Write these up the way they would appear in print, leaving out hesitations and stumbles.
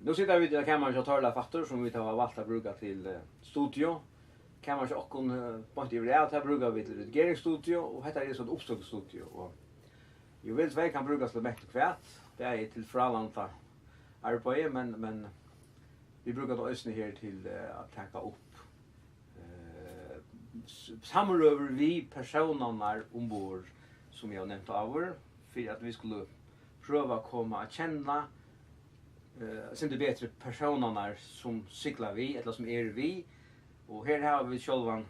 Nu sitter vi i det kammaren som Thórleif Isaksen som vi har valt att bruka till studio. Kammaren som också point i det att brukar vi till redigeringsstudio och detta är så ett uppstudio och Juvel II kan brukas till mäkt och kvärt. Det är till förallanta arbete men vi brukar då ösna här till att ta upp samrøver vi personerna ombord som jag nämnt över för att vi skulle pröva komma att känna sen det bättre personerna som cyklar vi eller som är vi och här har vi själva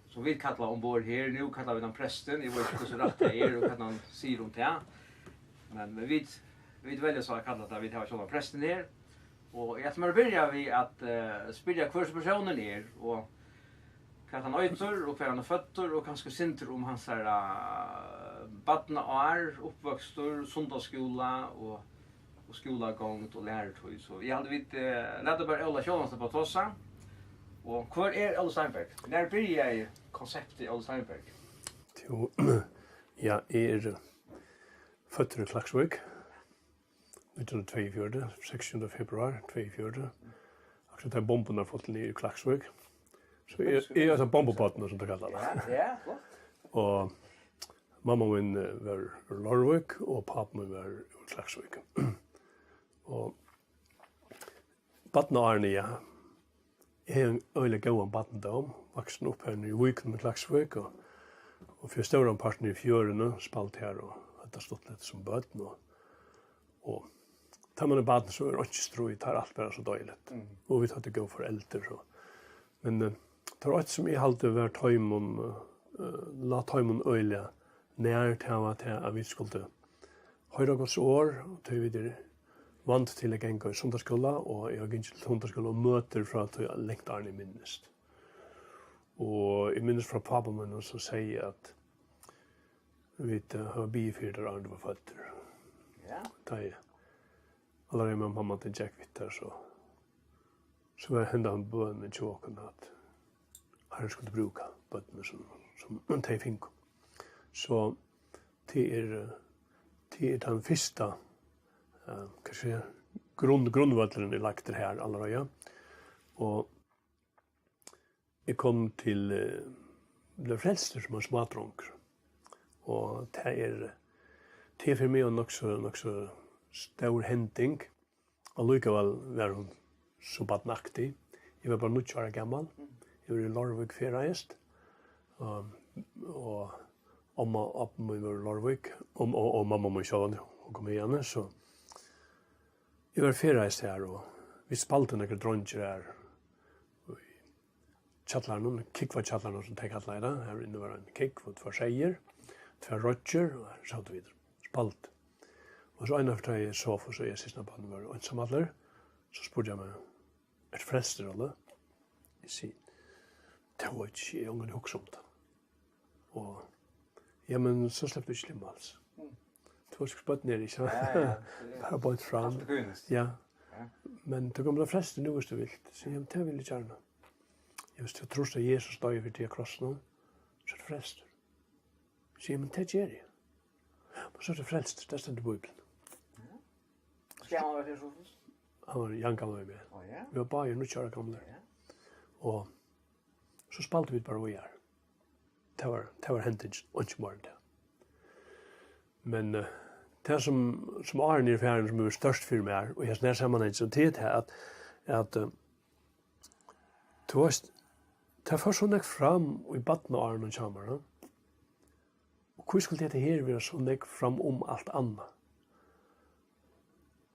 som vi kallar ombord här nu kallar vi den prästen. Jag vet inte så rätt det är och kan han säga om det. Men vi väljer så att kalla det vi har själva prästen här. Och jag kommer börja vi att spela kurs personen är och kan han öter och han fötter och kanske synter om hans barna är uppväxter, söndagsskola och skolagång och lärartid. Så jag hade rädda bara alla själva på tossa. Och kvar är Óli Steinberg? När började konceptet Óli Steinberg? Jo, jag är född i Klaksvík 1942, 16 februari 1942. Också där bomben har fått ner i Klaksvík. Så är alltså bombobotten som det kallas. Ja, flott. Och mamma min var Lorvik och pappa min var i Klaksvík. Och barna ja. Jag är en öjlig gåan barndom, vuxen upp här i Viken med Klaksvík och för stora parten i fjörarna spalt här och det har stått lite som böten och tar man i baden så är det inte stroj, tar allt bara så dåligt. Och vi tar till gå för äldre så. Men det var ett som jag hade varit hemon, la hemon öjliga när till att vi skulle höra oss år och ta vidare vant till att gänga i söndagsskola och jag gick till söndagsskola och möter för att jag längtar i minst. Och i minst från pappa min så säger jag att vi har bifyrt där andra var fötter. Ja. Det alla med mamma till Jack Vittar så var hända han bön i tjåken att han skulle bruka bötterna som en tejfink. Så det är den första kanske grundvallren är lagt det här allerede. Och jag kom till blev frälster som en smådronk. Och det är för mig också stor händing. Och likaväl var hon så badnaktig. Jag var bara 9 år gammal. Jag var i Lorvik ferieist. Och mamma var i Lorvik. Och mamma var i Sjøen och kom igen så jag var ferieist här och vi spalte några dronjer här i Chatlarnon, kickva-chatlarnon som tänker alla det. Här inne var en kick för 2 tjejer, 2 roger och så hade vi spalt. Och så en av tre sov så jag sista på var ensamallare. Så spurgade jag mig, är det frälster eller? Jag säger, det var inte jag ungen också om det. Och ja, men så släppte jag inte slimma alls. Det var spött ner, ikke? Bara bort fram. Ja. Men det kommer de flesta nu hvis du vill. Så jag det vill jag gärna. Just jag tror att Jesus dog för det krossen. Så det frälst. Så men det gör det. Men så det frälst, det står i Bibeln. Ska han vara så? Han var young gammal med. Ja. Vi var bara 9 år gamla. Och så spalte vi bara vi här. Det var händings och inte mer än det. Men det som är i färden som är störst för mig och jag snär sammanhang så det är att du vet det för så näck fram i batten och Arnon Chamber. Och hur skulle det här vara så näck fram om allt annat?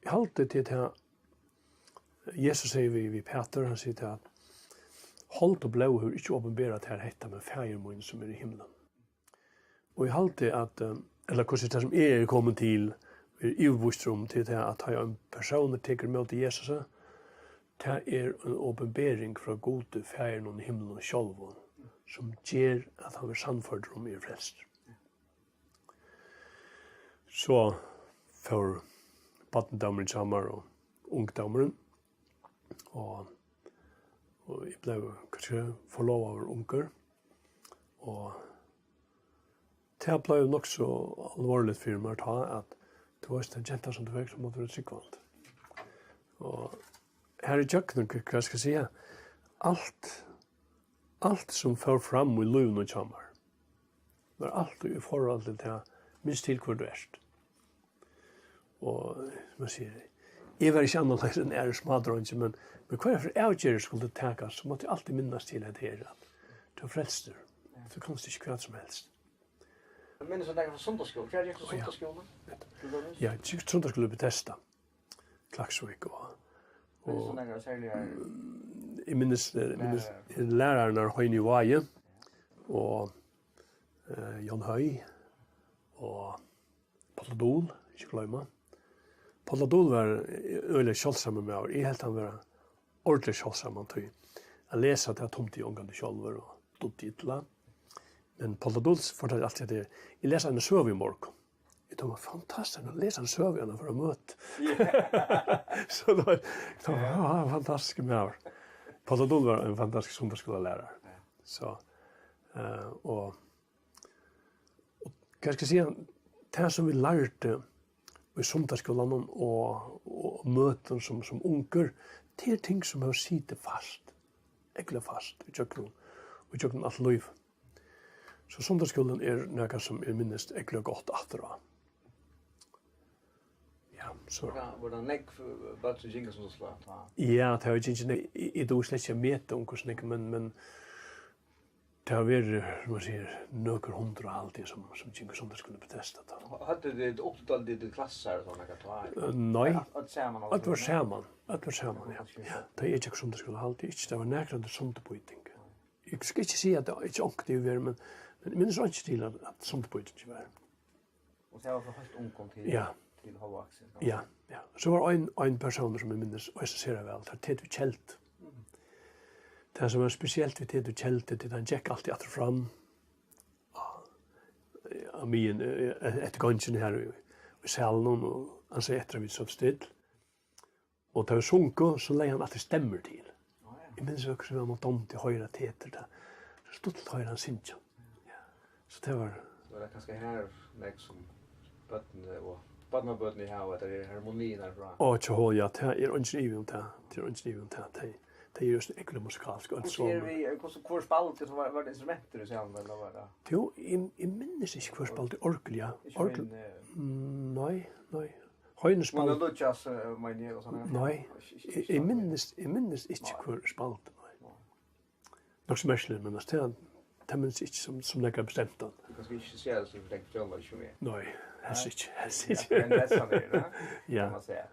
Jag håller det till Jesus säger vi Peter han säger att håll och blå hur inte uppenbarat här hetta med färgen som är i himlen. Och jag håller att eller kanske det som är kommit till i uvostrum till det att ha en person tycker emot Jesus. Det är en uppenbarelse från gode färgen i himlen och själva som ger att han är sannförd om er frälst. Så för barndommen samar och ungdommen och jag blev kanske förlovad av ungar och det blev nog så allvarligt för mig att ha att det var en jenta som det var som måste vara tryggvant. Og her I Jöknen, hva skal jeg si, alt som får fram I livet og kommer, var alt I forhold til det, minst til hvor du erst. Og, man sier, jeg var ikke annerledes enn smadronje, men hva for avgjører skulle takas, så måtte jeg alltid minnes til at det at du er frelster. Du kan ikke hva som helst. Jeg minnes at jeg var sundagsskolen. Hva gikk du sundagsskolen? Ja, jeg gikk sundagsskolen I Bethesda, Klaksvik og jeg minnes læreren Høyni Vaje og Jan Høy og Polladol, ikke glemme. Polladol var øyelig kjølsamme med år. Jeg helt han var ordentlig kjølsamme til å lese at jeg tomt I ungene kjølver og dutt ytla. Men Polladol fortalte alltid at jeg leser en søv I morgen. Det var fantastiskt att läsa en sövjarna för att möta. Så det var fantastiskt med år. Polladol var en fantastisk sundagsskollärare. Så, och kan jag säga, det som vi lärde I sundagsskolan och möten som unger, det är ting som har sitter fast. Äckla fast. Vi tjöknar allt liv. Så sundagsskolan något som minst äckla gott att dra. Ja, så. Var det nekk bad så jingle som slå? Ja, det har inte I då släcker mäta hur men det har varit, man säger, några hundra alltid som jingle som det skulle betesta då. Hade det upptal det klasser så något Nej. Att saman. Att var saman, ja. Det inte som det skulle alltid inte det var näkrande som det poäting. Jag ska inte säga att det inte åkte över men minns inte till att som det poäting var. Och det var för först ungkom till. Ja. Ja. Så var en person som jag minns och så ser jag väl att Petur Kjelt. Det som var speciellt vid Petur Kjelt det han gick alltid att fram. Av mig ett gången här I salen och han säger efter vi så still. Och det var sjunko så lägger han alltid stämmer till. Jag minns också vi var mot om till höra teater där. Så stod till höra han synja. Ja. Så det var det kanske här som bötten och barnaböten I här det är harmonin där bra. Och så ja, det är inte even det. Det är inte even det. Det är just ekle musikalsk och så. Ser vi hur spalt det var det instrumenter du sen eller vad det? Jo, I minns inte hur spalt orgel ja. Orgel. Nej. Høynespalt. Man Luchas meine och såna. Nej. I minns inte hur spalt. Nog så märkligt men det minns inte som lägger bestämt då. Kanske inte se det så jag tänkte jag ju mer. Nej, helst inte. Men det är så det, ja. Man säger.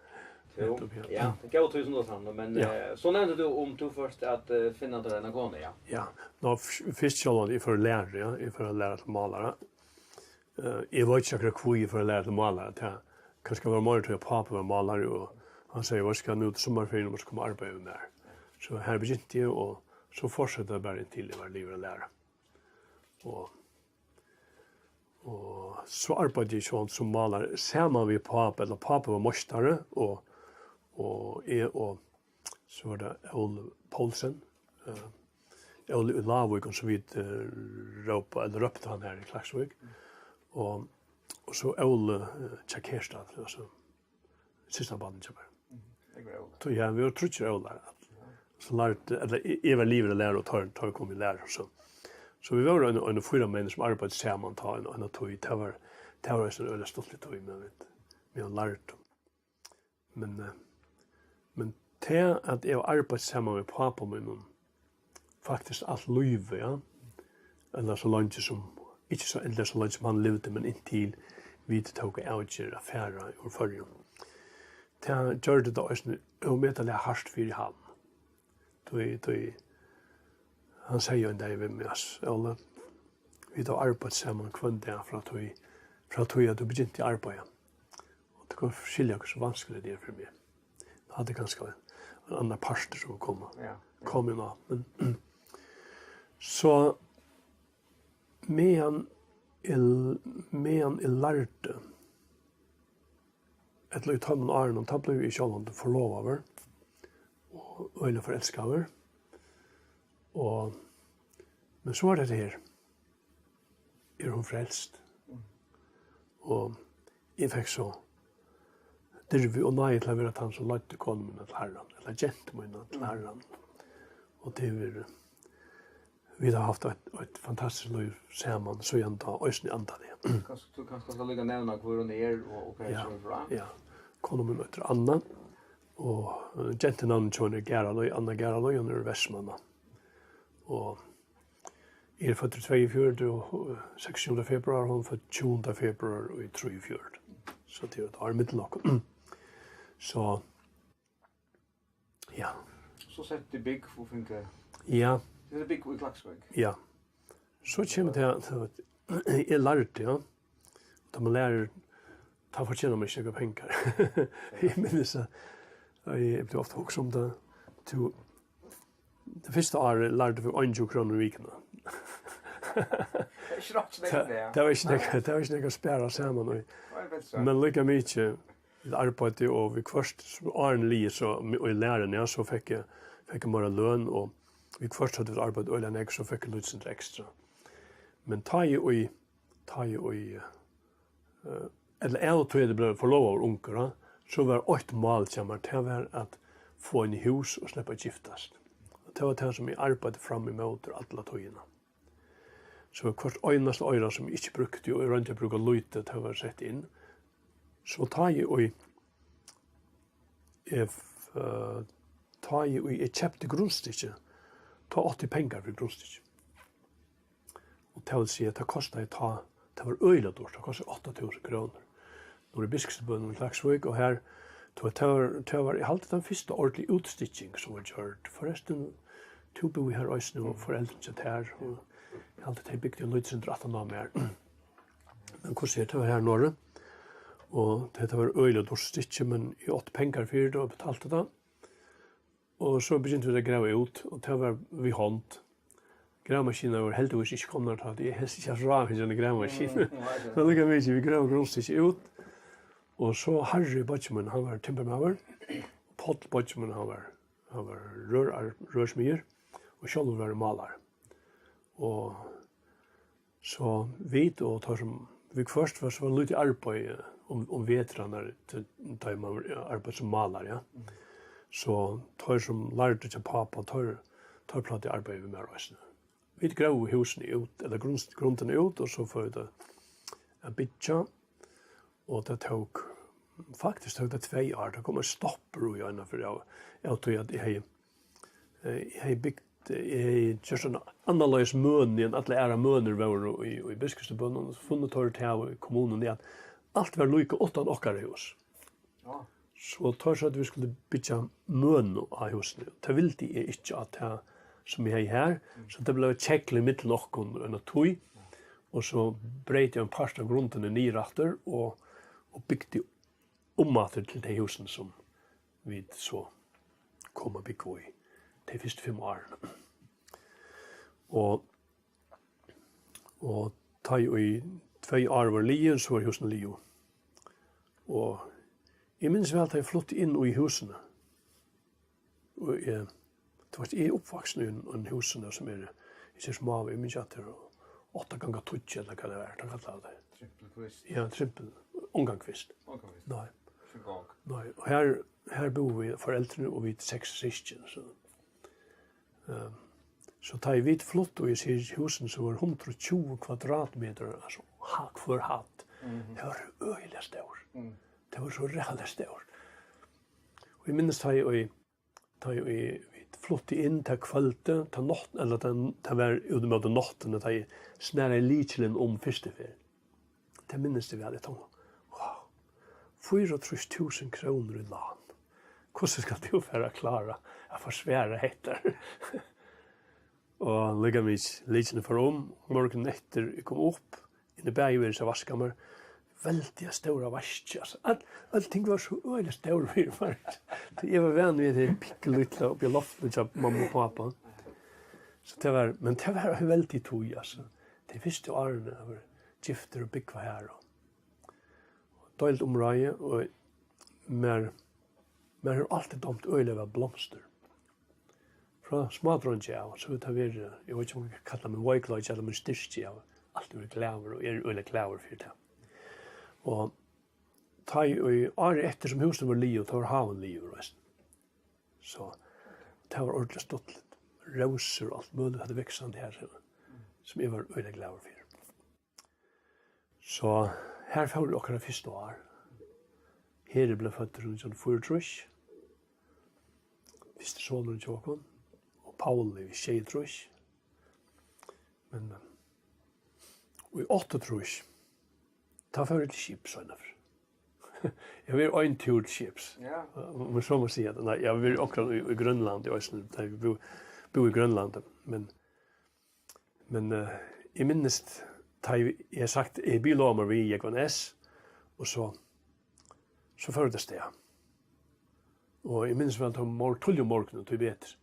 Ja, det går 1000 men så nämnde du om du först att finna den gående, ja. Ja, nå först så I för lära, ja, I för att lära till målare. Jag vet inte hur jag för att lära till målare, det kanske var mer till att pappa var målare och han säger vad ska nu till sommarferien måste komma arbeta med där. Så här begynte jag och så fortsatte jag bara till det var liv att lära. Och så arbetade jag som målare samman vid pappa, eller pappa var mostare och så var det Óli Poulsen, Óli Lavik och så vid röpte han här I Klaksvik. Och så Óli Tjackerstad, alltså sista banden som var. Så ja, vi var trutcher Óli. Så lärde, eller jag var livet att lära och tar kom I lära så vi var en 4 män som arbetade samman ta en tog. Det var så öle stolt tog med vi har lärt. Men det att jag arbetar samman med pappa min faktiskt allt liv, ja. Eller så långt som inte så ändå så långt som han levde men intill vi tog outger affärer ur förrjun. Det gjorde det också omedelbart harst för han. Då han säger en dag med mig eller vi tar arbetat samman kvända från att du begynte arbeta. Och det går skilja så vanskligt det för mig. Det hade ganska en annan pastor som kom. Ja. Kom ju nå. Men så medan lärde ett lut han och Arnon tabla I själva förlovaver och eller förälskade. Och men så var det här. Hon frälst. Och jag fick så Dirvi og nøye til å være han som løyte konen min til herren, eller gentlemen til herren. Og det vi har haft ett fantastiskt liv saman så jag tar ösn antal det. Du kan ska lägga nämna hur hon är och så bra. Ja. Konen min heter Anna och gentleman Johnny Garaloy, Anna Garaloy och Västmanna. Och är född 24 och 16 februari, hon född 20 februari och 34. Så det är ett mittellock. Så ja. Så sett det big för funka. Ja. Det är big i Klaxvik. Ja. Så kommer det att jag lärde, ja. Då man lär ta för tjäna mig några pengar. Jag minns att jag blev ofta också om det. Det första året lärde vi 1 kronor i veckan. Det var inte något spärra samman. Men lika mycket arbete och vi först åren li så och i lären ja så fick jag bara lön och vi först hade arbete och lön så fick jag lite extra. Men ta ju eller är det blev för lov av onkar så var 8 mål som var att få en hus och släppa giftas. Det var det som vi arbetade fram emot alla tøyina. Så kvart øyneste øyra som vi ikke brukte, og jeg rønte bruka løyte til å være sett inn. Så jeg kjøpte grunnstikket, ta 80 penger for grunnstikket. Og det vil si at det kostet det var øyla dårst, det kostet 8.000 kroner. Nå er biskupsbønnen i Klaksvik, og her, jeg halte den første ordentlig utstikking som var gjort. Forresten, to bo vi her også nå, foreldren sitt her, og jeg halte det bygde en lydsindre 18 år mer. Men hvordan det var her nåre, og det var øyla dårst stikking, men jeg åtte penger for det og betalte det. Og så begynte vi å grave ut, og det var vi hånd. Gravmaskinen var heldigvis ikke kommet til at jeg helst ikke har råd til en gravmaskin. Men lukket mye, vi grav grunnstikket ut. Og så Harry Bodgeman, han var timbermaver. Paul Bodgeman, han var rørsmyer. Og Kjolv var maler. Og så vidt og tar som vi først var så litt arbeid om vetraner til da man arbeid som maler, ja. Så tar som lærte til pappa, tar platt i arbeid med røsene. Vi grav husene ut, eller grunnen ut, og så får vi det en bitja. Og det faktisk tok det 2 år. Det kom en stopper i øynene, for jeg tror at jeg har bygd, jeg har gjort en annerledes møn enn alle ære møner var i biskupsbønnen, og funnet tåret her i kommunen, det at alt var lykke 8 av okkar hus. Så tar så at vi skulle bygge møn av husene. Det ville jeg ikke at det som jeg har her, så det ble kjekkelig mitt nokken enn tøy, og så breit jeg en part av grunnen i nyratter, og bygde ommater til de husen som vi så kom og bygge i de første 5 årene. Og da jeg i 2 år var lien, så var husene lio. Og jeg minns vel at jeg flott inn i husene. Og det var oppvaksen i en husene som jeg ser små, jeg minns at det var 8 ganger 2, eller hva det var, det kallet det. Trippelkvist. Ja, omgangskvist. Omgangkvist. Nej. Förgång. Nej, och här bor vi föräldrar och vi 6 syskon så. Så tar vi flott och i ser husen så var 120 kvadratmeter alltså hack för hatt. Det var öjliga stor. Det var så rätt stor. Och vi minns tar vi flott in till kvällen, till natten eller till var ute med natten att jag snära lichlen om första fel. Det minns det väldigt om. Wow. 4.000 kroner i lån. Hvordan skal du være klara? Jeg får svære heter. Og ligger vi litt for morgenen etter jeg kom opp, inn i bergvedet så vasket meg veldig store vask. Allting var så øyelig store for meg. Jeg var venn ved det pikkelytla oppi loftet av mamma og pappa. Men det var veldig tog, altså. De første årene var gifter og byggva her. Døylt område, og mer har alltid domt øyelig av blomster. Fra smadrønge av, så tar vi, jeg vet ikke om jeg kallar meg weikløyge, eller min styrke av, alltid vil glaver, og øyelig glaver for det. Og ta i året etter som huset var liv, ta var haven liv, resten. Så det var ordentlig stått litt. Roser og alt mulig hadde veksande her, som jeg var veldig glad for. Så her får vi akkurat første år. Her ble født rundt 4 Første sonen til åkken, og Paul i 6 Men i 8 ta for et skip, så innenfor. Jeg vil en tur til skips. Men så må jeg si at nei, jeg vil akkurat i Grønland, der vi bor i Grønland. Men jeg minnes, jeg har sagt, jeg bilover vi i S, og så fører det sted. Og jeg minnes vel at hun tull om morgenen, til vet.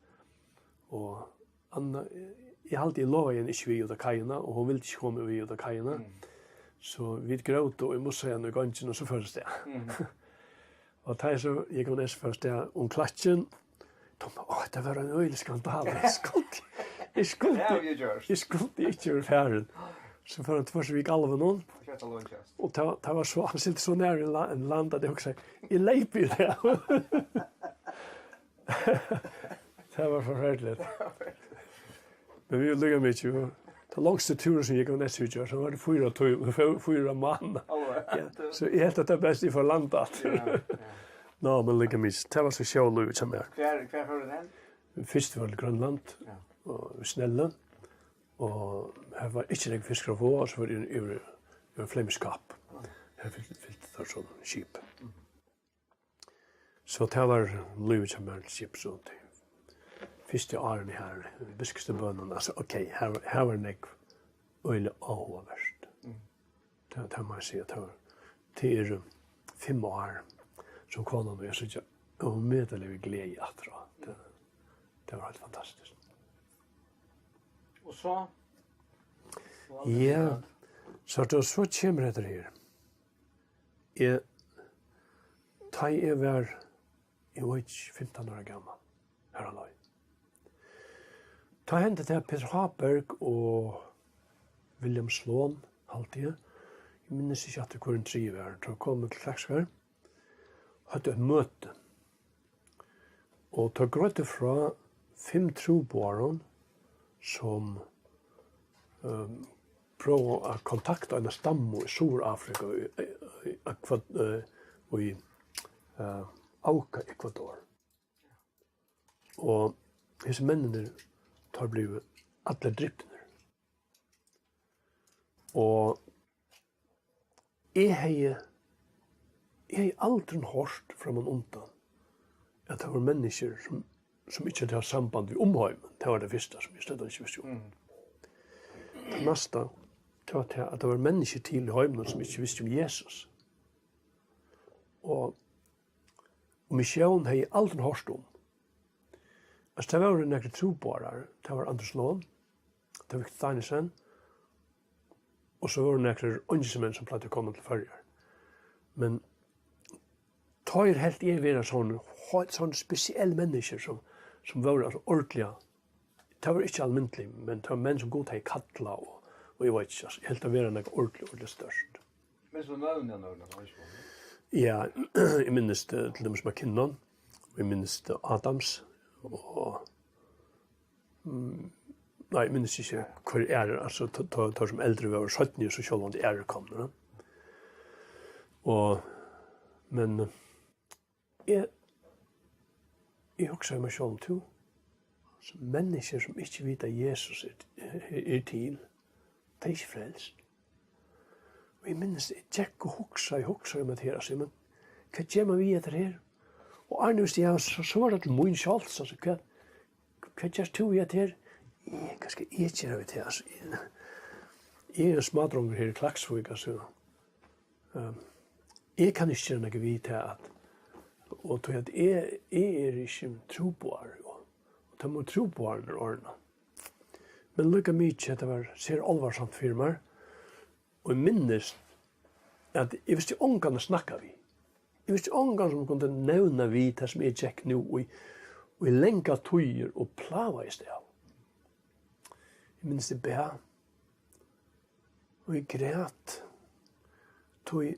Og Anna, jeg alltid lovet henne ikke vi ut av kajene, og hun ville ikke komme vi ut av kajene. Så vi gråt, og jeg måtte si henne i gangen, og så fører det sted. Og da så gikk hun først først sted om klatsjen. Det var en øyelig skandal. Jeg skulle ikke være ferdig. Så for at først vi gikk alve noen. Og det var så, han sitter så nær en land at jeg også sier, jeg leip i det. Det var forferdelig. Men vi lykket mye. Det langste turen som gikk av neste utgjør, så var det 4 mann. Så jeg helt at det er best i for landet. Nå, men lykket mye. Det var så sjål ut som jeg. Hver har du den? Først var det Grønland, og Snelle. Og her var ikke noen fiskere på, og så var det en flemskap. Her fyllte det sånn skip. Så det var livet som er skip, så det første årene her, biskeste bønnen, altså, ok, her var det øyelig avhåverst. Det må jeg si, at det er 5 år som konen og jeg synes jeg umiddellig glede etter. Det var helt fantastisk. Og så? Ja, så kommer etter her. Jeg var, jeg var ikke 15 år gammel, her og løy. Ta hendet til Peter Haberg og William Slån, alltid. Jeg minnes ikke at det var en 3 år, da kom til Klaksvær. Hadde et møte. Og ta grøtte fra 5 trúboðan som prøver å kontakte en stamme i Sur-Afrika og i Auka, Ecuador. Og disse mennene tar blivet alle drypner. Og jeg har aldri hørt fra man undan at det var mennesker som ikke hadde samband med omhøymen. Det var det første som jeg stedet ikke visste om. Det neste var at det var mennesker til i høymen som ikke visste om Jesus. Og misjonen har jeg aldri hørt om. Altså, det var noen trúboðarar. Det var Anders Lån, det var Victor Danielsen, og så var det noen åndsmenn som pleide å komme til førjer. Men tar helt jeg være sånne spesielle mennesker som var altså ordentlige. Det var ikke almindelig, men det var menn som god til kattla, og jeg vet ikke, altså, helt å være noe ordentlig størst. Men så navnet noen? Ja, jeg minnes det til dem som er kinnan, og jeg minnes det Adams, og nei, jeg minnes ikke hvor altså, tar som eldre vi var 17 år, så selv om det kom. Men jeg husker meg selv til, mennesker som ikke vet at Jesus er til, det er ikke frelst. Og jeg minnes, jeg husker meg til, altså, men hva gjør man vi etter her? Og Arne, hvis jeg så var det til min kjals, altså, hva gjør du vi etter her? Hva skal jeg gjøre vi til, altså? Jeg en smadronger her i Klaksvik, altså. Jeg kan ikke gjøre noe vi til at, og til at jeg ikke trúboðar, og det må trúboðarne ordne. Men lukka mye at det var ser alvarsamt for meg, og jeg minnes at jeg visste ångan å snakke vi. Jeg visste ångan som kunne nevne vi det som jeg tjekk nå, og i lenka tøyer og plava i sted. Jeg minnes det bæ, og jeg græt, tøy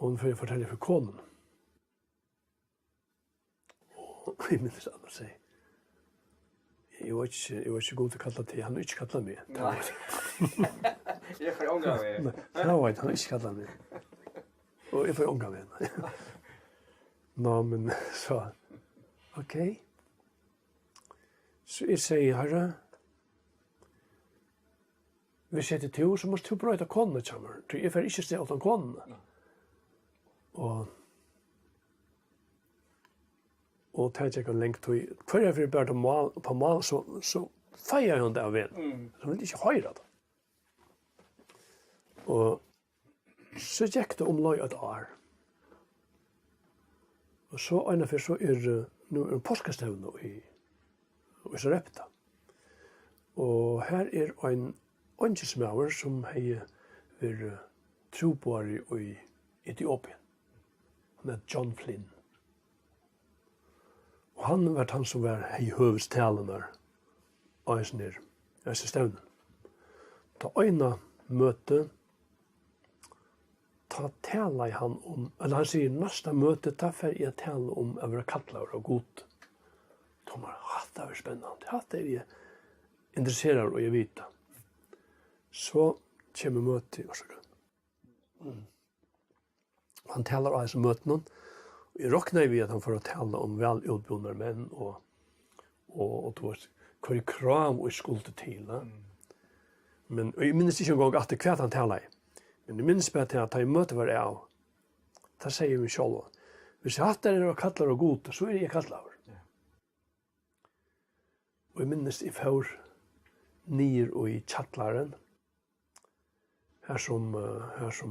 hon får fortelle for konen. Og jeg minnes han å si, jeg var ikke god til å kalle til, han har ikke kallet meg. Nei. Jeg får ånga meg. Han har ikke kallet meg. Og jeg får ånga meg. Nå, men så, ok. Så jeg sier, herre, hvis jeg til så måste du brøyta konene sammen. Jeg får ikke stå utan konene. Og tar jeg ikke lengt til. Hver jeg får bare på mal, så feier jeg det av en. Så vil ikke høre det. Og så gikk det omløy et år. Og så ennå for så nu en påskestevne i Sarepta. Og her en åndsmauer som har vært trúboðari i Etiopien. Han John Flynn. Og han var han som var i høvestalen der, og en stevnen. Ta øyne møte, ta tala i han om, eller han sier, næsta møte, ta fer jeg tala om å være kattler og god. Tomar, det er spennende, det er jeg interesserer og jeg vet. Så kommer møte, varsågod. Han talar av disse møtene, og jeg råkner vi at han får tala om velutbundne menn, og hva krav og skulde til. Men jeg minnes ikke en gang at det han talar i. Men jeg minnes bare til at jeg møter var jeg av. Da sier jeg meg selv. Hvis jeg hatt det og kattler og god, så jeg kattler. Og jeg minnes jeg får nyer og i tjattlaren, her som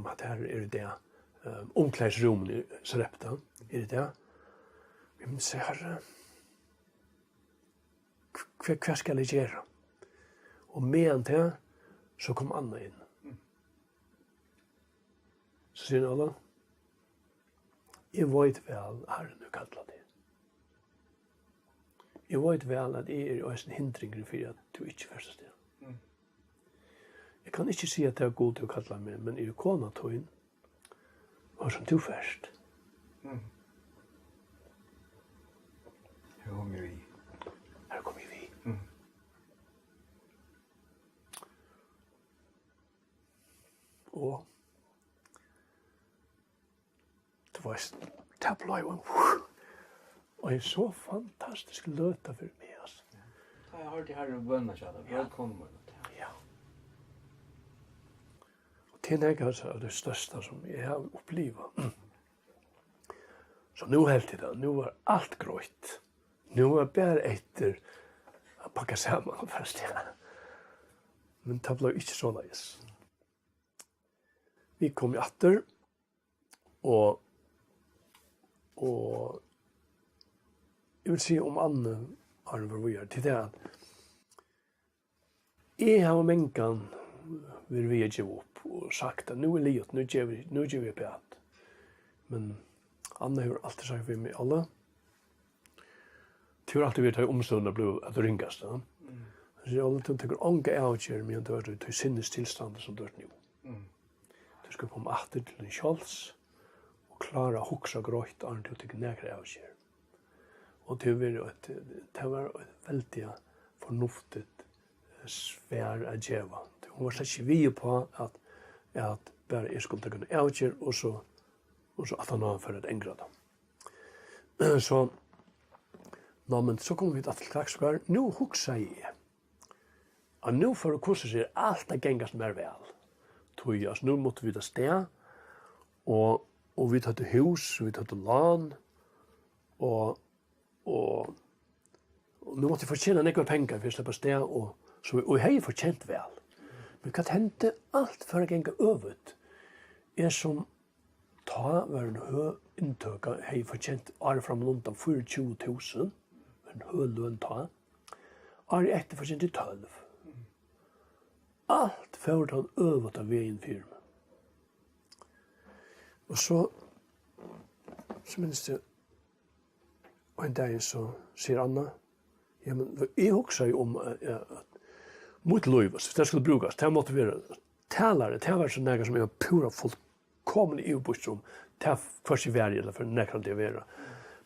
at her det omklædsrommen i Sarepta, det. Vi må se herre, hva skal jeg gjøre? Og medan til, så kom Anna inn. Så sier alle, jeg vet vel herren du kallet det. Jeg vet vel at jeg en hindringer for at du ikke først sted. Jeg kan ikke si at det god til å kalle meg, men jeg kona tog inn, og som du først. Her kommer vi. Her kommer vi. Og det var tabla jo og jeg så fantastisk løta for meg, altså. Jeg har hørt det her og bønner seg, velkommen. Ja. Og det er altså det største som jeg har opplevd. Så nu helt det, nu var allt grønt. Nu var bare etter å pakke sammen først, ja. Men det ble ikke så leis. Vi kom i atter, og jeg vil si om Anne har vært vi til det at jeg har mengan vil vi gi opp og sagt at nå livet, nå gjør vi beat. Men Anne har alltid sagt for meg alle. Det har alltid vært i omstående at det ringast. Så jeg har alltid tenkt ånge avgjør men det var til sinnes tilstand som det er nå. Du skal komme atter til en kjøls og klare å hukse grøyt og til å tenke nekre avgjør. Og det var et veldig fornuftigt svær å gjøre. Hun var slett ikke vige på at bare jeg skulle kunne avgjøre, og så at han har for et engrad. Så, men så kom vi til Klaksberg. Nå hukser jeg. Og nå for å kurse seg alt det gengast mer vel. Nå måtte vi ta sted, og vi tatt hus, vi tatt land, og nu måtte jeg fortjene nekvar penger for å slippe sted, og jeg har fortjent vel. Men hva hendte alt for å gjenge øvet, som ta var en høy inntøk, jeg har fortjent are fra London 24.000, en høy lønn ta, are etter fortjent i 12. Alt for å øvet av veien firma. Og så minnes jeg, og en dag så sier Anna, ja, men jeg husker jo om at mot løyves, hvis det skulle brukes, det måtte være talere, det var sånn som jeg pura fullkomlig EU-bostrom til først i verden, eller for nekkert det å være.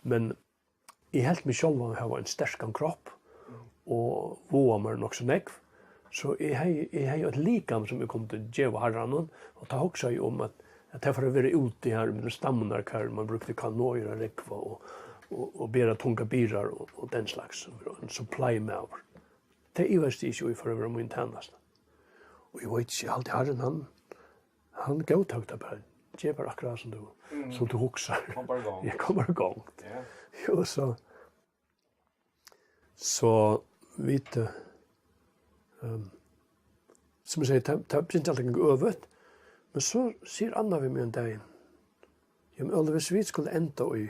Men jeg helt meg selv å ha en sterskere kropp, og våga meg nok så nekv. Så jeg har jo et likam som jeg kom til djeva herranen, og ta også jeg om at det for å være ute her med stammen der man brukte kanoer og rekva og bera tunga birar og den slags, en supply med over. Det er jeg ikke for å være min tennast. Og jeg vet ikke, alltid herren, han gautøk det bare. Det er bare akkurat som du hokser. Jeg kommer i gang. Jo, så vet som jeg sier, det er ikke alltid øvet, men så sier Anna vi med en dag, ja, men hvis vi skulle enda i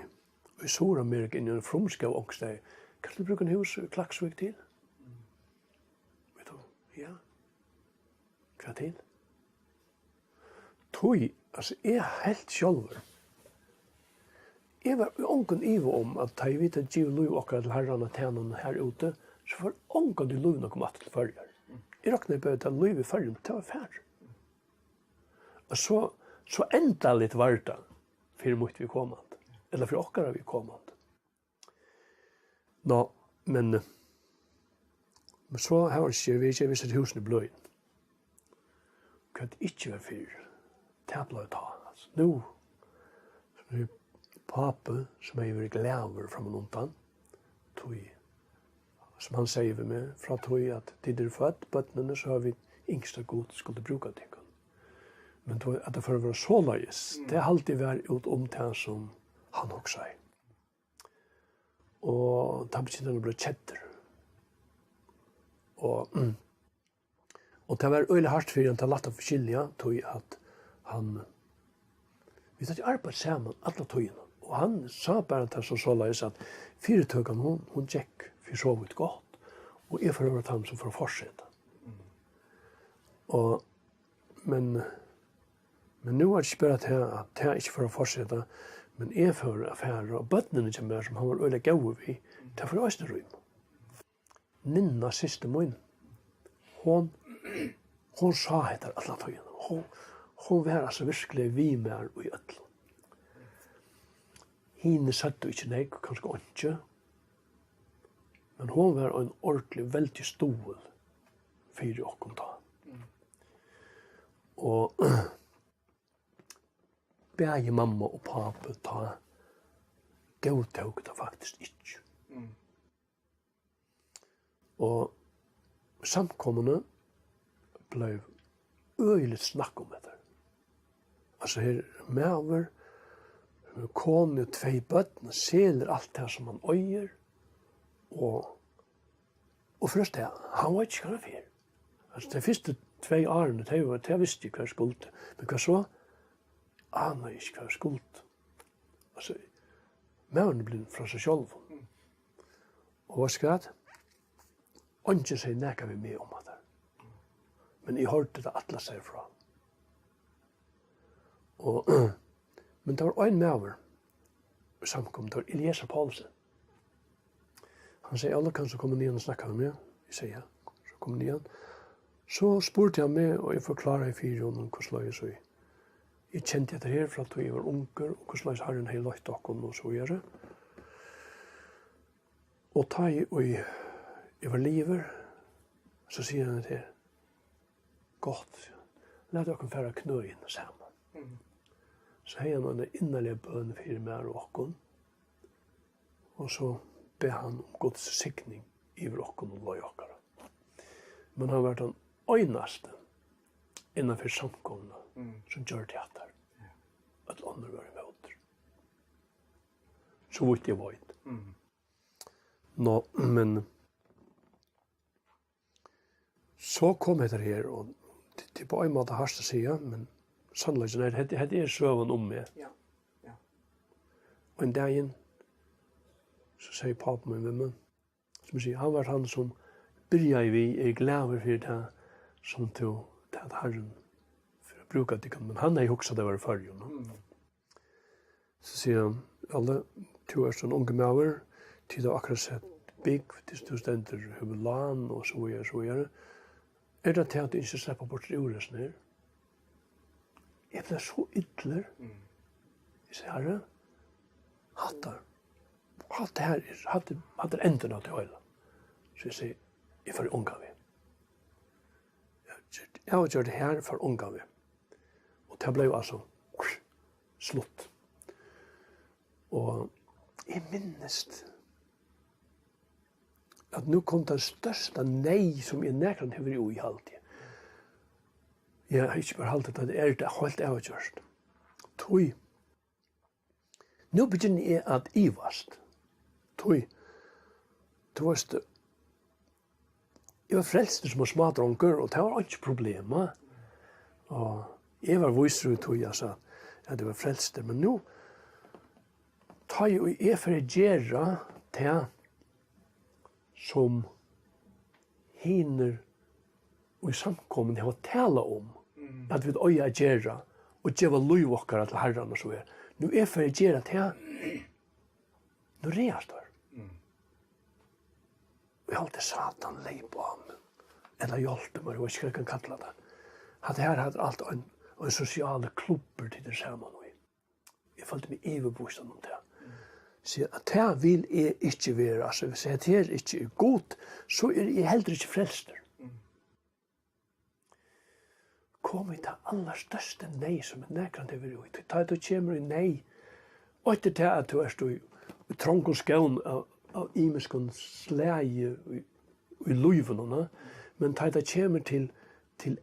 Sør-Amerika inn i en fromskav ångsteg, kan du bruke en hus i Klaksvik til? Vet du, ja. Hva til? Tog, altså, jeg helt sjølver. Jeg var ången ive om at jeg vet at Juvel II akkurat til herrene tjenene her ute, så var ången til Løyvene kom at til følger. Jeg råkner på at Løyve i følger, det var færre. Og så enda litt varta for mot vi kommet. Eller for okkara vi kommet. Nå, men så har vi ikke visst husene bløyen. Kan det ikke være for det ble ta. Altså, nå, som er pape, som er vært glæver fra min undan, tog, som han sier ved meg, fra tog at de er født, bøttene, så har vi yngste god skulle bruke det. Men at det for å være så løyes, det har alltid vært ut om det som han også sier. Og det betyr at det ble kjetter. Og det var øyelig hardt for han til å lette forskjellige, tog at han, vi tatt arbeid sammen, alle togene. Og han sa bare til så løyes at fire tøkene hun gikk for så vidt godt, og jeg får høre ham som for å fortsette. Men nå er det ikke bare at det er ikke for å fortsette, men jeg får affærer, og bøttene ikke mer som han var øyelig gode vi, det er for oss til rym. Ninna siste min, hun sa etter alle tøyene. Hun var altså virkelig vi med og i øtlen. Hine satt jo ikke nek, kanskje ikke, men hun var en ordentlig, veldig stol for åkken da. Og begge mamma og pappa ta gautøk det faktisk ikke. Og samkommende ble øyelig snakk om det. Altså her med kone, 2 bøtten, seler alt det som han øyer, og først det, han var ikke hva for. Altså de første 2 årene, det visste ikke hva skuld, men hva så? Han var ikke hva skuld. Altså, mævene ble fra seg selv. Og hva skrevet? Ikke sier nekka vi med om det. Men jeg hørte det alle sier fra. Men det var en mæver samkommet, det var Elias Paulsen. Han sier, alle kan så komme ned og snakke med meg. Jeg sier, ja, så kom ned. Så spurte jeg meg, og jeg forklaret i 4 om hvordan jeg så i. Jeg kjente etter her, for at jeg var unger, og hvordan jeg har en hel løyt og så gjøre. Og da jeg var liver, så sier han til, godt, la dere fære knøyen sammen. Så har han en innerlig bøn for meg og åkken, og så ber han om Guds sikning i åkken og løy åkkere. Men han har vært den øyneste innenfor samkomne som gjør teater. At andre var imot. Så vidt jeg var ikke. Nå, men så kom jeg til her, og det på en måte hardt å si, men sannolikt, det er søven om meg. Og en dag så sier pappa min ved meg, som sier, han var han som byrja vi glad for det som til at Herren for å bruke det, men han har jo også det var i førjen. Så sier han, alle, du er sånn unge maver, til du akkurat sett bygg, til du stender hubelan og så videre, så videre. Er det til at du ikke slipper bort i ordet sånn her? Jeg ble så ytler. Jeg sier, herre, hatt er enden av til høyla. Så jeg sier, jeg får unga vi. Jeg har gjort det her for unga vi. Og det ble jo altså slutt. Og jeg minnes at nu kom den største nei som jeg nekran hever jo i halvtid. Jeg har ikke bare halvtid at det det helt avgjørst. Tui. Nu begynner jeg at ivast. Tui. Du veist, jeg var frelst som smadronker, og det var ikke problema. Og jeg var visru tui, jeg sa at jeg var frelst, men nu tar jeg for å gjøre det som hinner og i samkommen har tala om at vi øya gjøre og gjøre lov okkara til herran og så er. Nu for å gjøre det nu reast der. Og jeg alltid satan leip av meg. Eller hjelpe meg, jeg vet ikke hva jeg kan kalla det. At her hadde alt en sosiale klubber til det saman. Jeg følte meg overbostan om det. Så at det vil jeg ikke være. Altså, hvis jeg det ikke er godt, så er jeg heller ikke frelster. Kom i det aller største nei som nekran det vil ut. Da du kommer i nei, og etter det at du er i trång og skån av imeskon slæge i luivene, men da det kommer til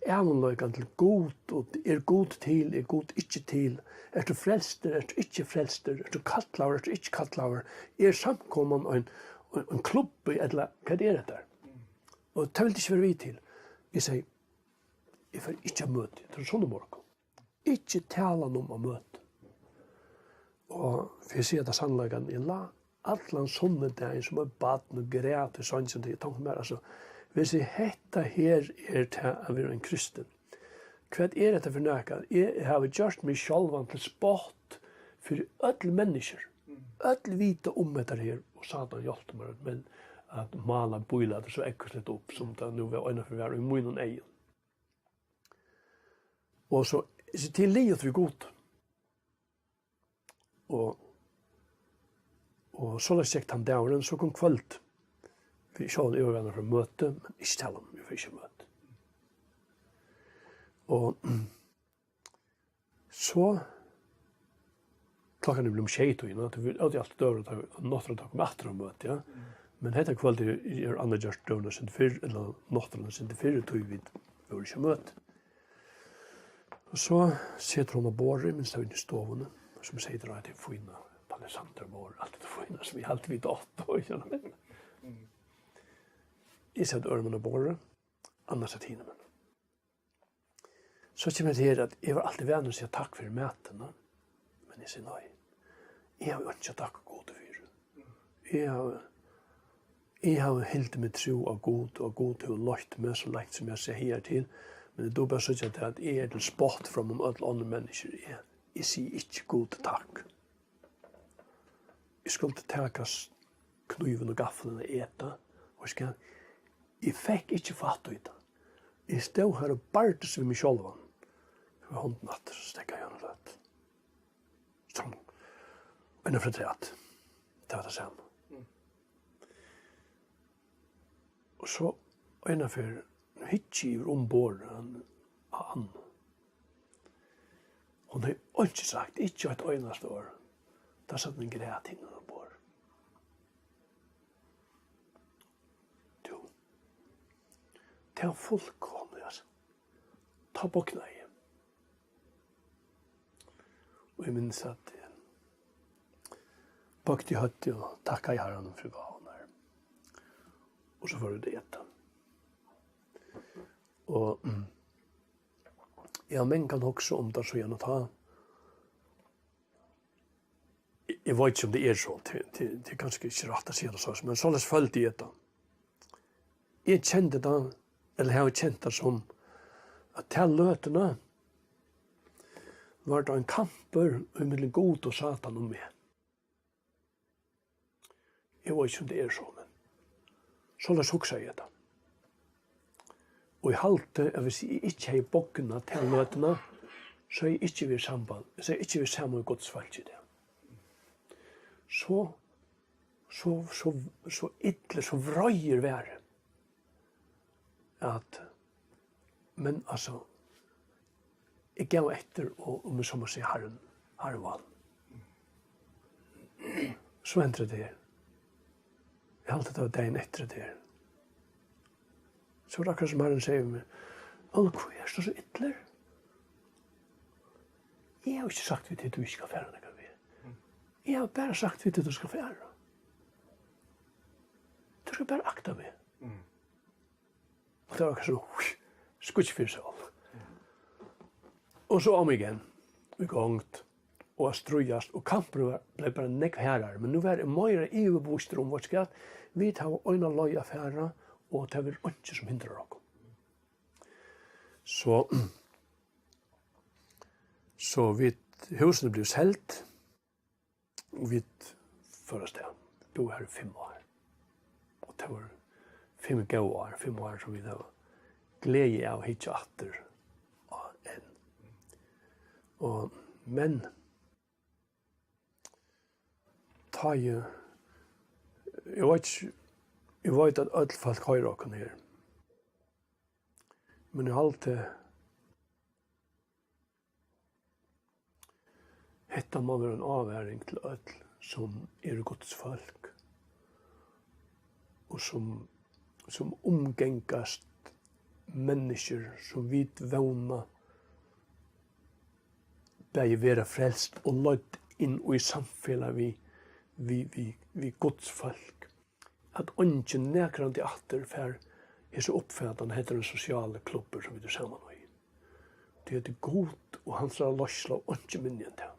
ævnløygan, til god, og god til, god ikke til, du frelster, du ikke frelster, du kattlaver, du ikke kattlaver, samkomman en klubb, eller hva det der? Og det vil ikke være vi til. Jeg sier, jeg får ikke møte, det sånn morgen. Ikke tala om å møte. Og for jeg sier det sannleggen, jeg la alle sånne dager som baden og græt og sånn som det, jeg tenker mer, altså, hvis jeg hetta her til å være en kristen, hva dette for nøkket? Jeg har gjort meg selv til spott for alle mennesker. Alle vite om dette her, og satan hjelpte meg, men at mala bøyla det så ekkert litt opp, som det nå var øyne for å være i munnen egen. Og så til livet for god. Og så la jeg sekt han døren, så kom kvöld. Vi sjål i øynene for møte, men ikke tale om vi får ikke møte. Og så klokkan ble skjeit og det var alltid døren og nåttere takk om etter å møte, ja. Men dette kvöld andre gjørst døren sin fyrr, eller nåttere sin fyrr, tog vi var ikke møte. Og så sitter hun og bårer, mens det er inne i stovene, som sier at det er fina palisander bårer, alt det fina som vi alltid vidt åtte, og ikke noe. Jeg sier at ørmen og bårer, annars er tine menn. Så kommer jeg til at jeg var alltid venn og sier takk for mætene, men jeg sier nei. Jeg har jo ikke takk god for. Jeg har helt med tro av god, og god til å løyte meg så lekt som jeg ser her til, men det er bare sånn at jeg til spott fra om alle andre mennesker. Jeg sier ikke god takk. Jeg skulle takas kniven og gaffelen og eta, og jeg fikk ikke fatt ut det. Jeg stod her og bartes ved meg selv. Jeg var hånden natt, så stekket jeg gjennom det. Sånn. Og innenfor det. Det var det samme. Og så innenfor hittiver ombord han. Hun har ikke sagt, ikke et øyneste år. Da satt en græt innen ombord. Du, det er fullkomlig, altså. Ta på knæet. Og jeg minns at bakte i høtti og takka i herren for gaven her. Og så var det etter. Og jeg menn kan også om det så gjerne ta. Jeg vet ikke om det er så, det er ganske ikke rett å si det sånn, men så løs følte jeg etter. Jeg kjente det, eller jeg har kjent det som at til løtene var det en kamper mellom god og satan og meg. Jeg vet ikke om det er så, men så løs hukse jeg det. Og jeg halte at hvis jeg ikke har bokkene til løtene, så er ikke vi samband, så er ikke vi sammen Guds folk i det. Så ytterligere, så vrøyer været. At, men altså, jeg gav etter, og med som å si, Herren vann. Så endte det her. Jeg halte det var dagen etter det her. Så var det akkurat som Herren sier meg, Åle, hvor er det så ytterligere? Jeg har ikke sagt til du ikke skal fære noe vi. Jeg har bare sagt til du skal fære. Du skal bare akta meg. Og det var akkurat så, skutsk for seg av. Og så om igjen, vi gongt, og strujast, og kampen ble bare nekk herrer, men nå var det mer iverbostet om vårt skatt. Vi tar øyne løy affæra, og det var ikke som hindrer oss. Så husene ble selgt, og vi først det. Bo her i 5 år. Og det var 5 gode år, 5 år som vi da glede av hitje atter av en. Men ta jeg vet at alle folk høyre åkken her. Men jeg alltid hetta må være en avværing til alle som Guds folk og som omgengast mennesker som vid vana bæg være frelst og løyd inn i samfellet vi Guds folk. At ånden nekrande atter for så oppfattende heter den sosiale klubber som vi er sammen i. Det er god og hans har løsla og ånden minnen til.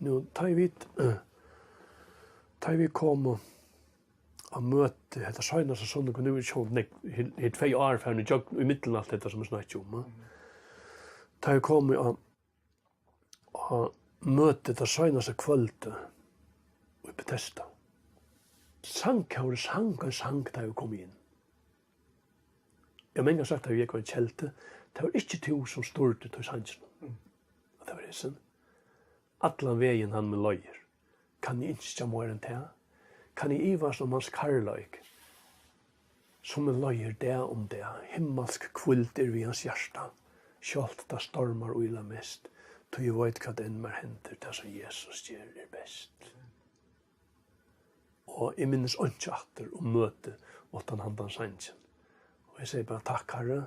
Nå tar vi kom og møte etter søgnas og sånn, og nå er det sånn, i 2 år for i midten alt dette som vi snakker om. Tar vi kom og møte etter søgnas og kvølte og betesta. Sang da vi kom inn. Jeg mener sagt at vi gikk av en kjelte, det var ikke to som stod til sangen. Og det var det sånn. Atlan veien han med løyer. Kan jeg ikke mer enn det? Kan jeg ivas om hans karløyk? Som en løyer det om det. Himmelsk kvult vi hans hjärsta. Kjalt da stormar og illa mest. Så jeg vet hva den mer henter, det som Jesus gjør best. Og jeg minnes ikke atter og møte åttan handan sangen. Og jeg sier bare takk, Herre.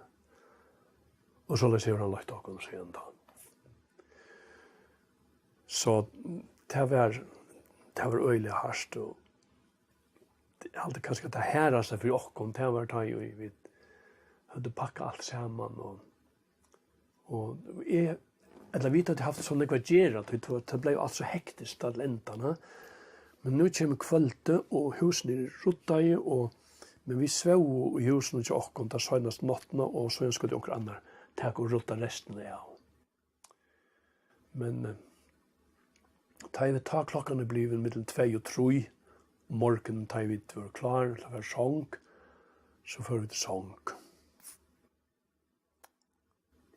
Og så sier han lagt åkken og sier han da. Så det var øyelig hardt. Og jeg hadde kanskje det herreste for åkken. Det var da vi hadde pakket alt sammen. Og jeg vet at jeg hadde sånn jeg gjør. Det ble jo alt så hektisk til lentene. Men nu kommer kvölte og husene rutta i, men vi svau i husene til åkken til søgnast nottene, og så ønsker det okkur annar takk og rutta resten av. Men da vi tar klokkene blivet mellom 2 og 3, morgen da vi var klar til å være sång, så får vi til sång.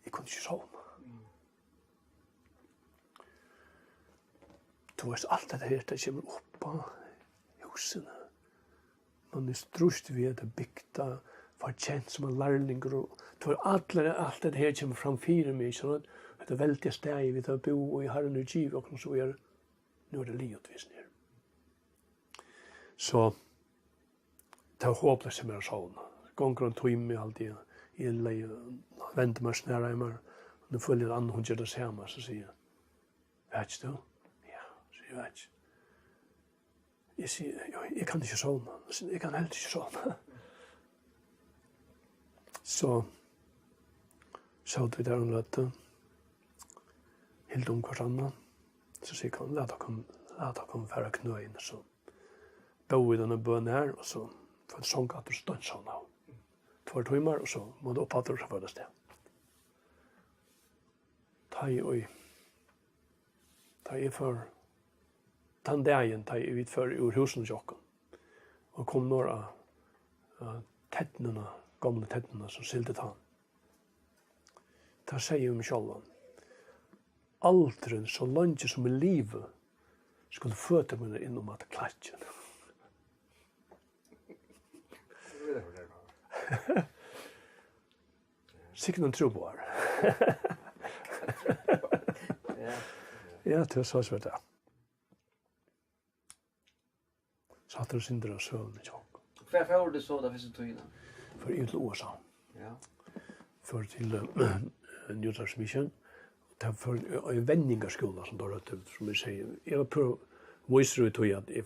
Jeg kunne ikke sovne. Du vet, alt dette her, det kommer opp av husene. Man er strust ved det bygda, var kjent som en lærlinger, og du vet, alt dette her kommer fram 4 meg, sånn at det er veldig steg vi tar bo, og jeg har en utgiv, og så nå er det liotvis nere. Så, det var håpløst som jeg sånn. Gonger han tog meg alltid, jeg venter meg snæra i meg, og nå følger han, hun gjør det samme, så sier jeg, vet du? Jeg vet ikke. Jeg sier, jeg kan ikke sovne. Jeg kan heller ikke sovne. Så vi der og løte. Helt om hverandre. Så sier han, la dere være knø inn. Så bo i denne bøen her, og så får jeg sånn at du stod sånn av. 2 timer, og så må du opphatte og så får det sted. Ta i for den dagen da jeg utfører ur husen til åkken. Og kom några tettnene, gamle tettnene som sildet han. Da sier jeg meg selv, alderen så långt som i livet skulle föta mig inom att klatschen. Sikken en trúboðar. Ja, det var så svært det. Så att det synder av søvn i tjokk. Varför var det så där för tøyna? For i til USA. Ja. For til Nyhetsmission. Det var for en vendingarskola som där ute, som jag säger. Jag var på viser ut at jeg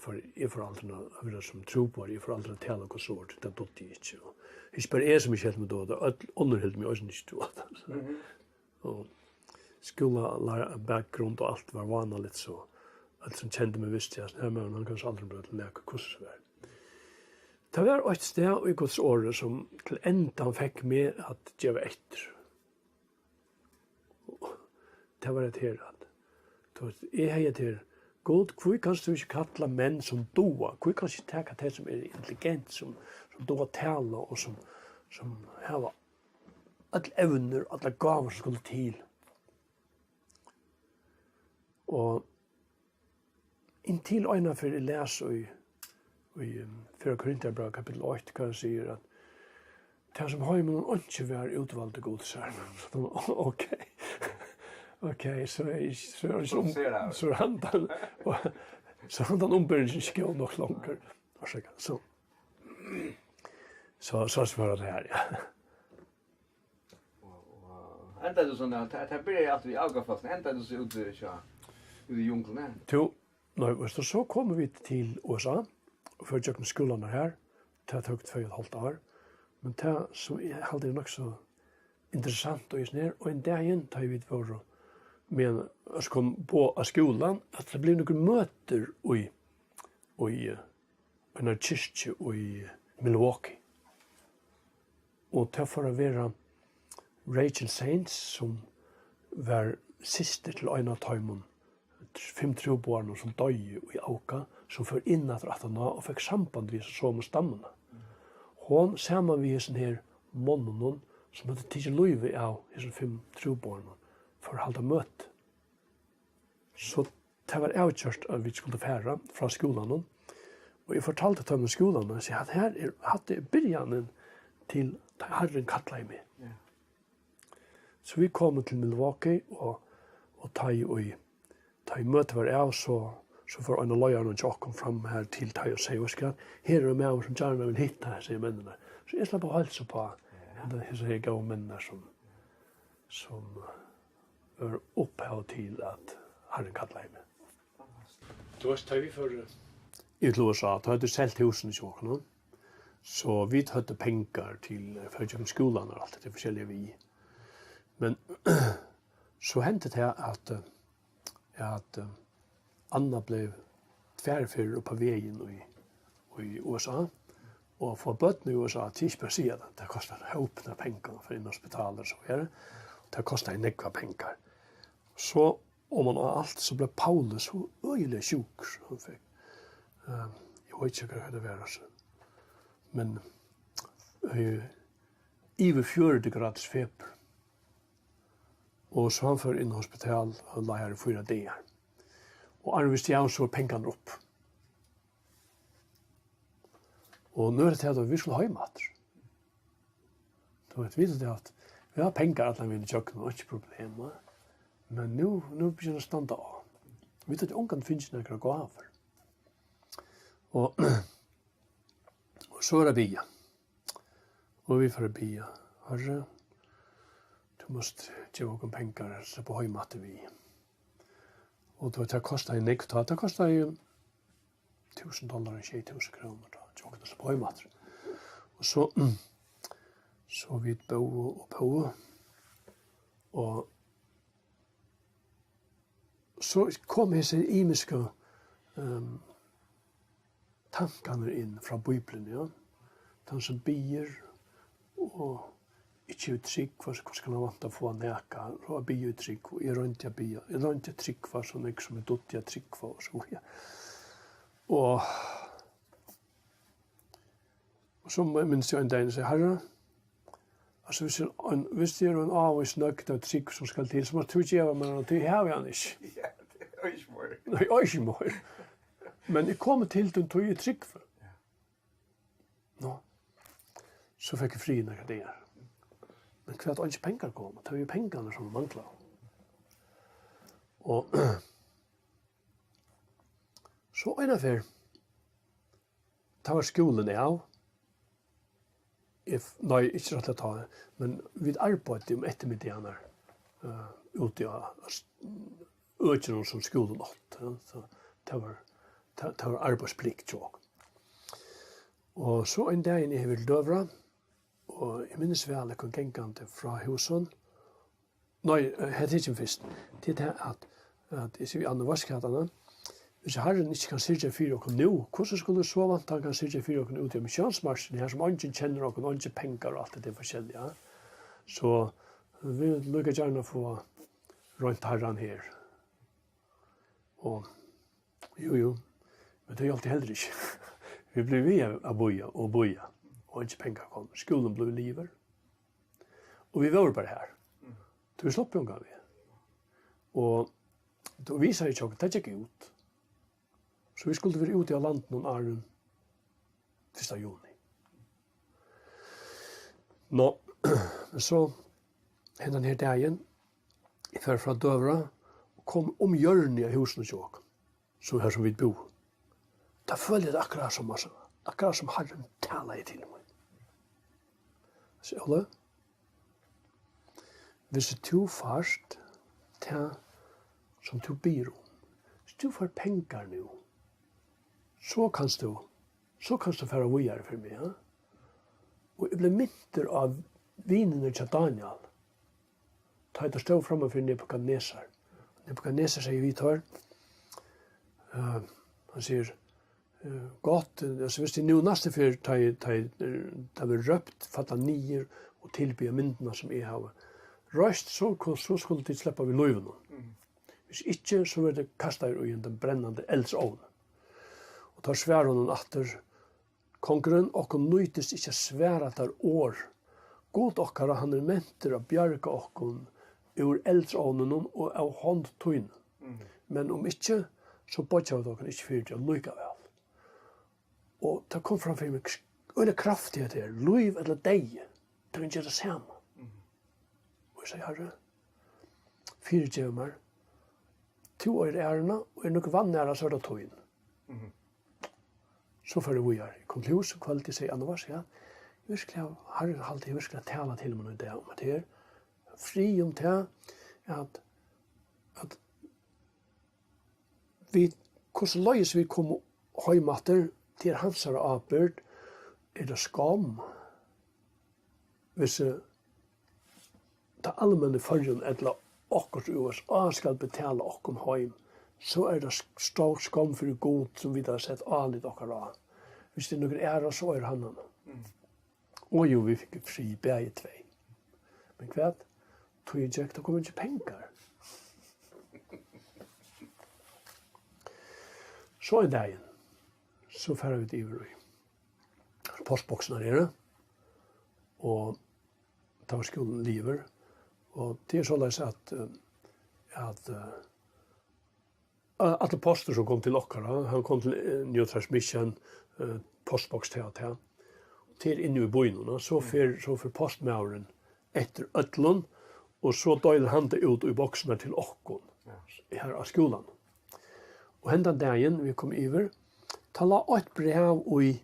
får aldri å være som trúboðar, jeg får aldri å tale hva sort, det dotte jeg ikke. Ikke bare jeg som ikke helt med det, alt underhelt meg også ikke det. Og skola, bakgrunn og alt var vanligt så alt som kjente meg visste jeg, men han kanskje aldri ble til å leke hvordan det var. Det var et sted i Guds året som til enda han fikk med at jeg var etter. Det var et her at jeg heier til God, hvor kan du ikke kalla menn som doa? Hvor kan du ikke teka det som intelligent, som doa tala og som hava alle evner, alle gaver som skulle til. Og inntil øyna for jeg leser i 4 Korintherbrev kapittel 8, hva han sier at det som har man ikke vært utvalgte godsar. Okej, så han den ombörjade sig gå nog långt. Så svarar det här, ja. Ända du sån att det blir allt vi avgafast. Ända du så ut i djungeln. Så kommer vi till USA och för jag skolan här. Det har tagit 2,5 år. Men det som är alltid nog så intressant och just ner och en dag tar vi för men jag kom på skolan att det blev några möter i en kyrka i Milwaukee. Och det får att vara Rachel Saints som var syster till en av tajmen 5 trúboðarnar som døy i auka som för in att rätta och fick samband med så med stammarna. Hon samman vi sån här mannen som hade tagit löve av dessa 5 trúboðarnar för att hålla möte. Så det var avgjort att vi skulle färra från skolan. Och jag fortalte dem i skolan och sa att här hade början till Herren kallade mig. Yeah. Så vi kom till Milwaukee och ta i möte var av så får en lawyer och jag kom fram här till ta och säga att här är med som gärna vill hitta här, säger männen. Så jag slapp hälsa på det är så här gå män som är upphav till att Herren kallade mig. Då tar vi för i USA, då hade sålt husen i Tjåkna. Så vi hade pengar till för skolan och allt det forskjellige vi. Men så hände det att Anna blev tvärför upp på vägen i USA. Och för bötterna i USA tills per sida. Det kostar hopna pengar för inhospitaler så vidare. Det kostar en nekva pengar. Så om man har allt så blev Paulus så öjligt sjuk så han fick. Jag vet inte hur det var så. Men över 40 graders feber. Och så han för in hospital och la här i 4 dagar. Och han visste jag så pengarna upp. Och nu är det att vi skulle ha mat. Då vet vi det att vi har pengar alla vi i köken och inte problem. Men nu börjar det standa av. Vi vet att ungan finns några gåver. Och så är det bia. Och vi får bia. Herre, du måste ge oss pengar så på höjmatte vi. Och då det kostar en nekta. Det kostar ju $1,000 och 6,000 kronor då. Jag så på höjmatte. Och så vi bo och på. Och så kom det sig imiska tankarna in från Bibeln, ja. Den som bier och inte utrygg vad ska man vanta få näka och bi utrygg och är inte trygg vad som är som dott jag trygg för så ja. Och så minns jag en dag så Herre Alltså hvis det en avvis nøkt av trygg som skal til, så må du ikke gjøre meg noe til, har vi han ikke. Ja, det er ikke mer. Nei, ikke mer. Men jeg kom til den tog jeg trygg for. Nå, så fikk jeg fri når det er. Men hva at ikke penger kom, det var jo pengene som manglet. Og så innenfor, det var skolen av, nei, ikke rett å ta det, men vi arbeidet om ettermiddagen ute av økene som skolen åt. Så det var arbeidsplikt. Og så en dag jeg vil døvra, og jeg minnes vel jeg kom gengande fra husen. Nei, het ikke først. Det er at jeg sier vi andre vaskhattene, hvis Herren ikke kan syrge for dere nå, hvordan skulle så vant han kan syrge for dere ut i misjonsmarsjen, her som ikke kjenner dere, ikke penger og alt det forskjellige. Ja? Så vi lukker gjerne få rundt Herren her. Og jo, men det er alltid heller ikke. Vi blir ved å boja, og ikke penger kom. Skolen ble livet. Og vi var bare her. Så vi slapp jo en gang vi. Og da viser jeg ikke, det gikk ut. Så vi skulle være ute av landet noen år 1. juni. Nå, så hendan her dagen, jeg fer fra Døvra, og kom om hjørnet av husen og tjåk, så her som vi bo. Da følger det akkurat som Herren taler til meg. Så Ole, hvis du først til som du byr om, hvis du får penger nå, så kan du fære videre for meg. Ja? Og jeg ble mynter av vinene til Daniel. Da jeg stod fremme for Nebukadnesar. Nebukadnesar sier vi tar. Han sier, godt, altså hvis det nå neste for da vi røpt, fattet nier og tilbyr myndene som jeg har røst, så skulle de slippe vi løyvene. Hvis ikke, så var det kastet i den brennende eldsovnen. Og tar svær honom atter kongren, og hun nøytes ikke svære etter år. God okkara, han menter å bjerke okkon ur eldsovnen og av håndtøyne. Men om ikke, så bodde dere ikke fyrt jeg lykkevel. Og det kom fram for meg, øyne kraftighet her, liv eller deg, det kan gjøre det samme. Og jeg sier, Herre, fyrt jeg meg, 2 år ærene, og noe vann nære så er det tøyne. Så får det vi gjøre. Jeg kom til hus og kvalitet sier Anna Vars, ja, virkelig, Herre, alltid virkelig tale til meg det om at det er fri om det, at vi, hvordan løys vi kom høymatter til hans avbyrd, det skam. Hvis det allmenne følgen eller akkurat USA skal betale okkom høym, så er det stor skam for god som vi har sett alit okkar av. Hvis det er noen æra, så er han. Og jo, vi fikk fri begge 2. Men hva? Tog jeg ikke, da kommer ikke penger. Så en dagen, så færre vi til i postboksen her nede, og da var skolen liver, og det er såleis at alle poster som kom til okkara, han kom til New Transmission, postboks til. Til inne i bøynene, så for postmauren etter øtlån, og så døyler han det ut i boksene til okkon, her av skolen. Og hendan dagen vi kom iver, ta la et brev i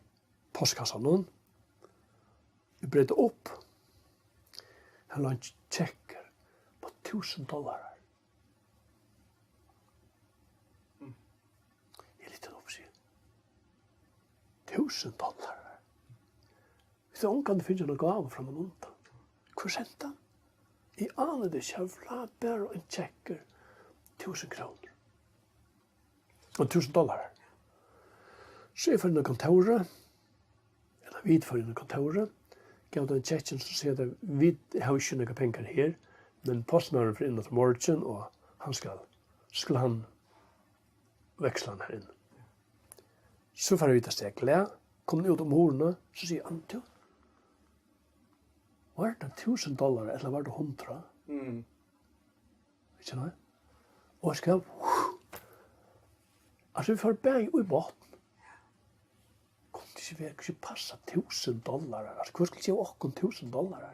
postkassan. Vi bredde opp. Han la en tjekker på $1,000. Jeg er litt oppsiden. $1,000. Hvis det omkant finner noe gav fra min undan. Hvor sendte han? I aner det kjøvla bare en tjekker 1.000 kroner. Og $1,000. Så jeg får inn i kontoret, eller vi får inn i kontoret, gav det en tjekken som sier at vi har ikke noen penger her, men postmøren får inn til morgen, og han skulle han veksle han her inn. Så får jeg vite at jeg gled, kom ut om horene, så sier han til. var det $1000 eller var det 100? Ikke noe? Og jeg skrev, altså vi får bæg i båten. Kunne ikke passa $1000? Altså, hva skulle jeg si åkken $1000?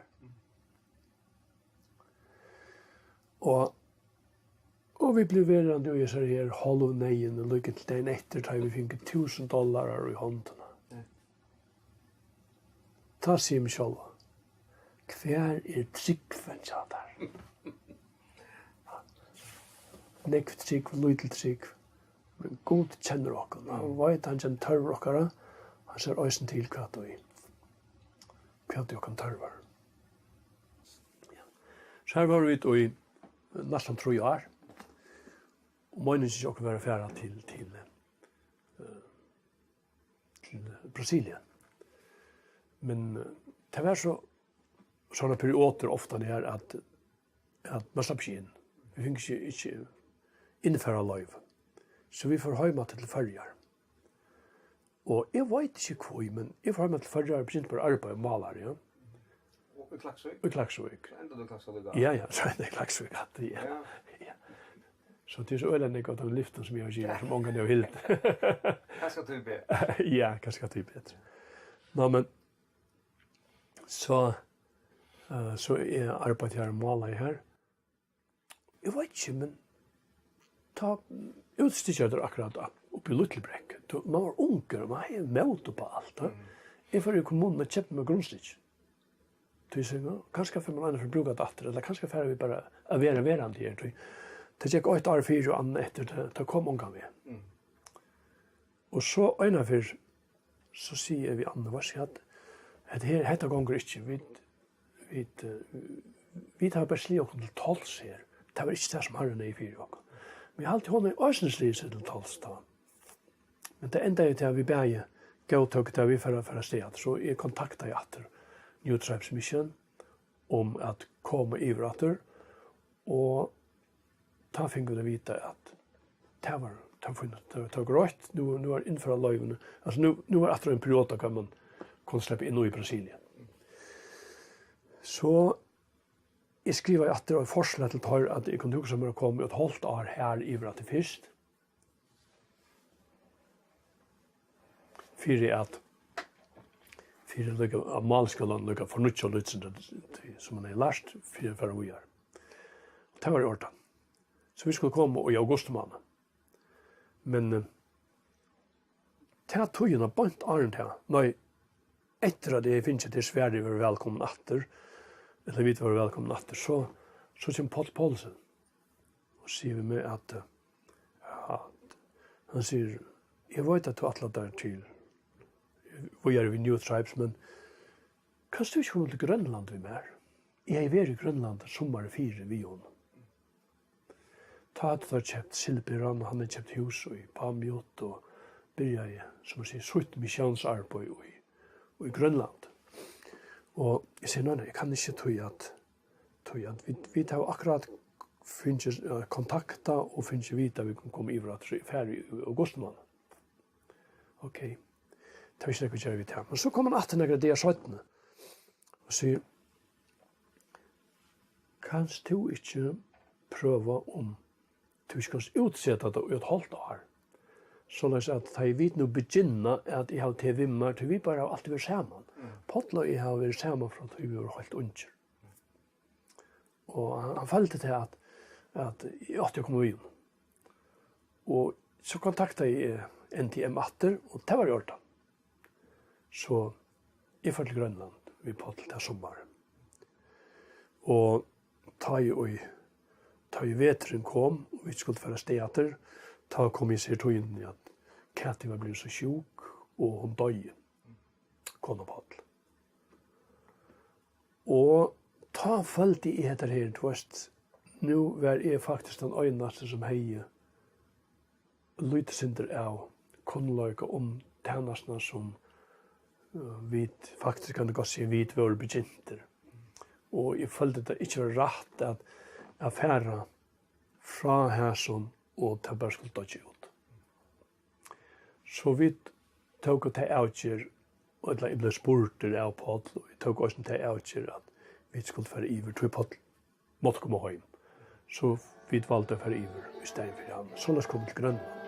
Og vi blev verande og jeg ser her halv neien og lykke til den etter da vi fikk $1000 i hånden. Ta sier meg selv, hver tryggven ja der? Nekv trygg, lydel trygg, men god kjenner okken. Han vet han kjenner tørver okkara, han ser øysen til hva det okken tørver. Så her var vi i nesten 3 år, og meningen ikke okken være ferdig til Brasilien. Men det var sånne perioder ofte det er at man slapp ikke inn. Vi fikk ikke innføre løyv. Så vi får hjemme til førjar. Og jeg vet ikke hvor, men jeg får hjemme til førjar og begynte på arbeid og maler, ja. I Klaksvik? I Klaksvik. Så enda du Klaksvik? Ja, så enda Klaksvik. Ja. Så det er så øyne jeg den liften som jeg har givet, som mange har hilt. Hva skal du be? Ja, hva skal du bedre? Nå, men så jeg arbeidet her og maler her. Jeg vet ikke, men ta utstykker der akkurat oppe i Luttelbrekk. Man var unger, og man har møte på alt. Jeg får i kommunen og kjøpte meg grunnstikk. Kanskje får man for å bruke datter, eller kanskje får vi bare være verand her. Det gikk 8 år 4 og annet etter, det kom unga med. Og så øyne for, så sier vi Anne, hva sier at dette ganger ikke, vi tar bare slik til 12 her. Det var ikke det som har det i 4 år. Vi har alltid håndet i øsenslig til 12 da. Men det enda er til at vi bare gav til vi for sted. Så jeg kontaktet etter New Tribes Mission om at komme i vrater, og da fikk vi vite at det var grønt, nå var innført løyvene. Altså nå var etter en periode kan man kunne slippe inn i Brasilien. Så jeg skriver etter og forslag til tar at jeg kunne huske å komme et halvt år her i vrater først. Fyre lukka av malskalan lukka for nuttja lutsen som man har lært for å gjøre. Det var i ordan. Så vi skulle komme i augustmåned. Men til togene bant åren til, når etter at jeg finner til Sverige var velkommen atter, eller vi var velkommen atter, så kommer Paul Paulsen og sier vi med at han sier, jeg vet at du atler der til vi er i New Tribes, men kan du ikke komme til Grønland vi mer? Jeg er i Grønland sommer 4 vi hon. Ta at du har kjøpt Silberan, og han har kjøpt hus i Pamjot, og byrja i, som man sier, sutt misjonsarbeid i Grønland. Og jeg sier, nei, jeg kan ikke tog at vi tar akkurat finnes kontakta og finnes vite at vi kan komme i hverandre ferdig i augustmåned. Ok. Det var ikke noe kjører vi til. Men så kommer han til noen der 17. Og sier, kan du ikke prøve om du ikke kan utsette det i et halvt år? Sånn at jeg vet nå begynner at jeg har til vimmer, til vi bare har alltid vært sammen. Potla jeg har vært sammen fra at vi var helt unger. Og han følte til at jeg kom inn. Og så kontaktet jeg NTM atter, og det var i ordan. Så jeg var til Grønland, vi på til det sommer. Og ta i vetren kom, og vi skulle være steater, ta kom jeg seg til inn i at Kati var blevet så sjuk, og hun døde, kona Paul. Og ta følte jeg etter her, du vet, nå var jeg faktisk den øynaste som hei lytesinder av kunnløyke om tjenestene som vi faktisk kan gå si vi var begynter. Og jeg følte det ikke var rett at affæra fra hæsson og til bare skulle dødje ut. Så vi tok til avgjør, og jeg ble spurt av Paul, og vi tok også til avgjør at vi skulle fære iver, tror jeg på måtte komme hjem. Så vi valgte å fære iver i stedet for han. Sånn er kommet til Grønland.